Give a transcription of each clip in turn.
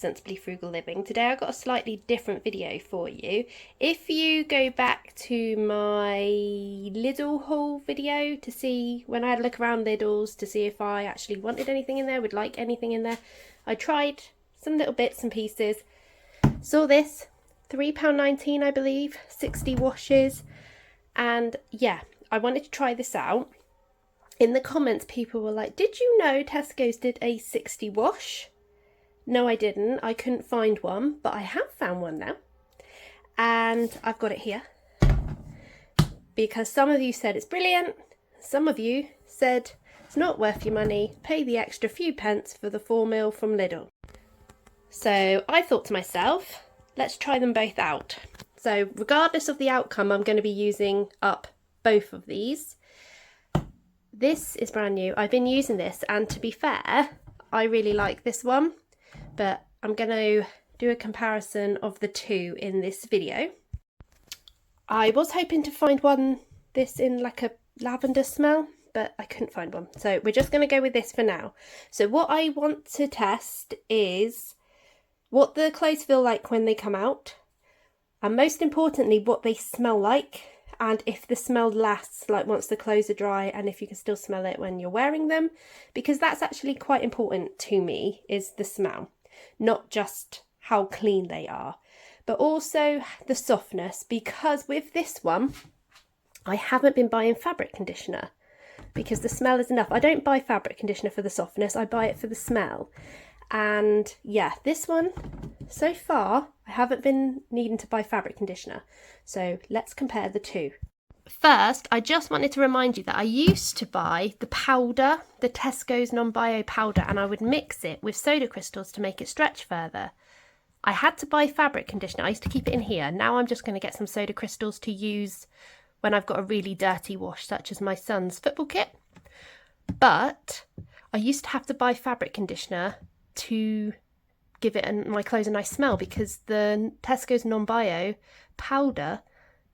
Sensibly Frugal Living. Today I've got a slightly different video for you. If you go back to my Lidl haul video to see when I had a look around Lidl's to see if I actually wanted anything in there, would like anything in there, I tried some little bits and pieces. Saw this, £3.19 I believe, 60 washes, and yeah, I wanted to try this out. In the comments people were like, did you know Tesco's did a 60 wash? No, I didn't. I couldn't find one, but I have found one now. And I've got it here. Because some of you said it's brilliant. Some of you said it's not worth your money. Pay the extra few pence for the 4ml from Lidl. So I thought to myself, let's try them both out. So regardless of the outcome, I'm going to be using up both of these. This is brand new. I've been using this, and to be fair, I really like this one. But I'm going to do a comparison of the two in this video. I was hoping to find this in like a lavender smell, but I couldn't find one. So we're just going to go with this for now. So what I want to test is what the clothes feel like when they come out, and most importantly, what they smell like, and if the smell lasts, like once the clothes are dry, and if you can still smell it when you're wearing them, because that's actually quite important to me, is the smell. Not just how clean they are, but also the softness, because with this one I haven't been buying fabric conditioner because the smell is enough. I don't buy fabric conditioner for the softness, I buy it for the smell. And yeah, this one so far I haven't been needing to buy fabric conditioner. So let's compare the two. First, I just wanted to remind you that I used to buy the powder, the Tesco's non-bio powder, and I would mix it with soda crystals to make it stretch further. I had to buy fabric conditioner. I used to keep it in here. Now I'm just going to get some soda crystals to use when I've got a really dirty wash, such as my son's football kit. But I used to have to buy fabric conditioner to give it my clothes a nice smell, because the Tesco's non-bio powder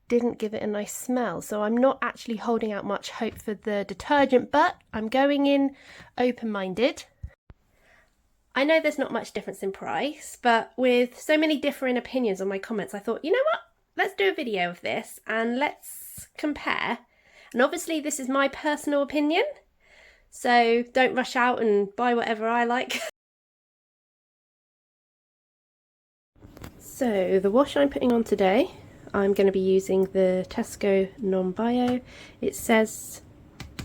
didn't give it a nice smell. So I'm not actually holding out much hope for the detergent, but I'm going in open-minded. I know there's not much difference in price, but with so many differing opinions on my comments, I thought, you know what, let's do a video of this and let's compare. And obviously this is my personal opinion, so don't rush out and buy whatever I like. So the wash I'm putting on today, I'm going to be using the Tesco non-bio. It says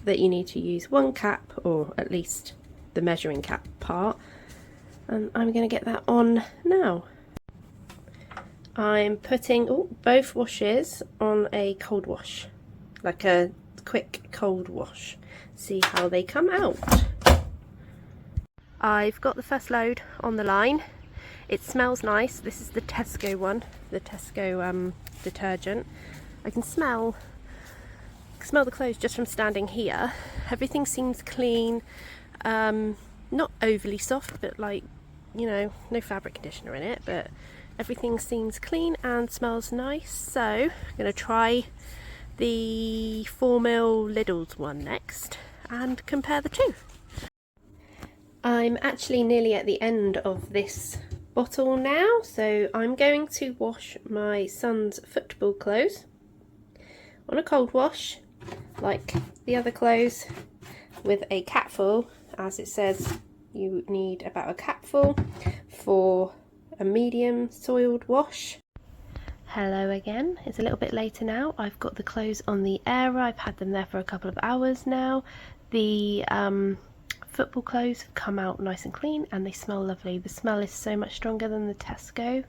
that you need to use one cap, or at least the measuring cap part, and I'm going to get that on now. I'm putting both washes on a cold wash, like a quick cold wash. See how they come out. I've got the first load on the line. It smells nice. This is the Tesco one, the Tesco detergent. I can smell the clothes just from standing here. Everything seems clean, not overly soft, but like, you know, no fabric conditioner in it, but everything seems clean and smells nice. So I'm going to try the 4ml Lidl's one next and compare the two. I'm actually nearly at the end of this bottle now, so I'm going to wash my son's football clothes on a cold wash like the other clothes, with a capful, as it says you need about a capful for a medium soiled wash. Hello again, it's a little bit later now. I've got the clothes on the airer. I've had them there for a couple of hours now. The football clothes have come out nice and clean and they smell lovely. The smell is so much stronger than the Tesco,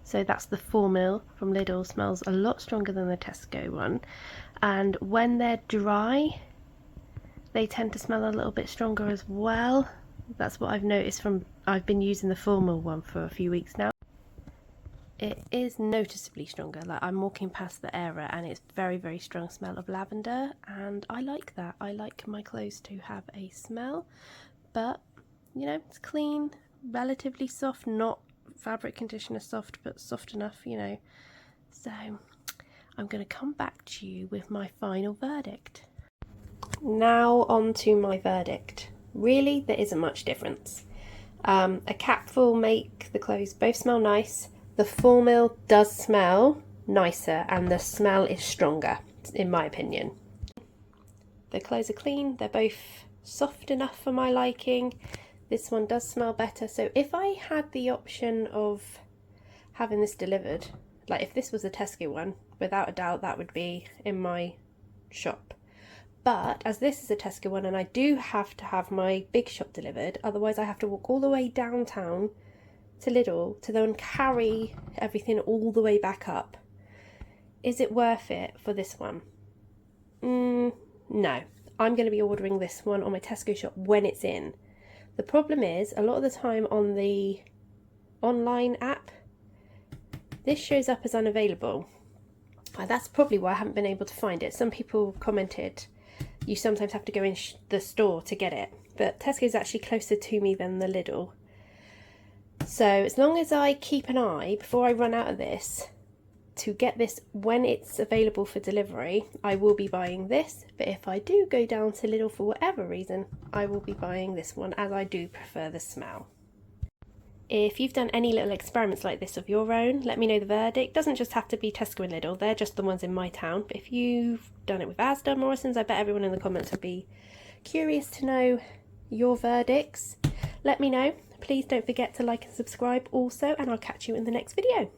so that's the 4ml from Lidl, smells a lot stronger than the Tesco one, and when they're dry they tend to smell a little bit stronger as well. That's what I've noticed from, I've been using the 4ml one for a few weeks now. It is noticeably stronger, like I'm walking past the airer and it's very, very strong smell of lavender, and I like that. I like my clothes to have a smell, but you know, it's clean, relatively soft, not fabric conditioner soft, but soft enough, you know. So I'm going to come back to you with my final verdict. Now on to my verdict. Really, there isn't much difference. A capful make the clothes both smell nice. The full mil does smell nicer and the smell is stronger, in my opinion. The clothes are clean, they're both soft enough for my liking. This one does smell better, so if I had the option of having this delivered, like if this was a Tesco one, without a doubt that would be in my shop. But as this is a Tesco one and I do have to have my big shop delivered, otherwise I have to walk all the way downtown to Lidl to then carry everything all the way back up. Is it worth it for this one? No. I'm going to be ordering this one on my Tesco shop when it's in. The problem is, a lot of the time on the online app, this shows up as unavailable. That's probably why I haven't been able to find it. Some people commented you sometimes have to go in the store to get it, but Tesco is actually closer to me than the Lidl. So as long as I keep an eye before I run out of this to get this when it's available for delivery, I will be buying this. But if I do go down to Lidl for whatever reason, I will be buying this one, as I do prefer the smell. If you've done any little experiments like this of your own, let me know the verdict. Doesn't just have to be Tesco and Lidl, they're just the ones in my town. But if you've done it with Asda, Morrison's, I bet everyone in the comments would be curious to know your verdicts. Let me know. Please don't forget to like and subscribe also, and I'll catch you in the next video.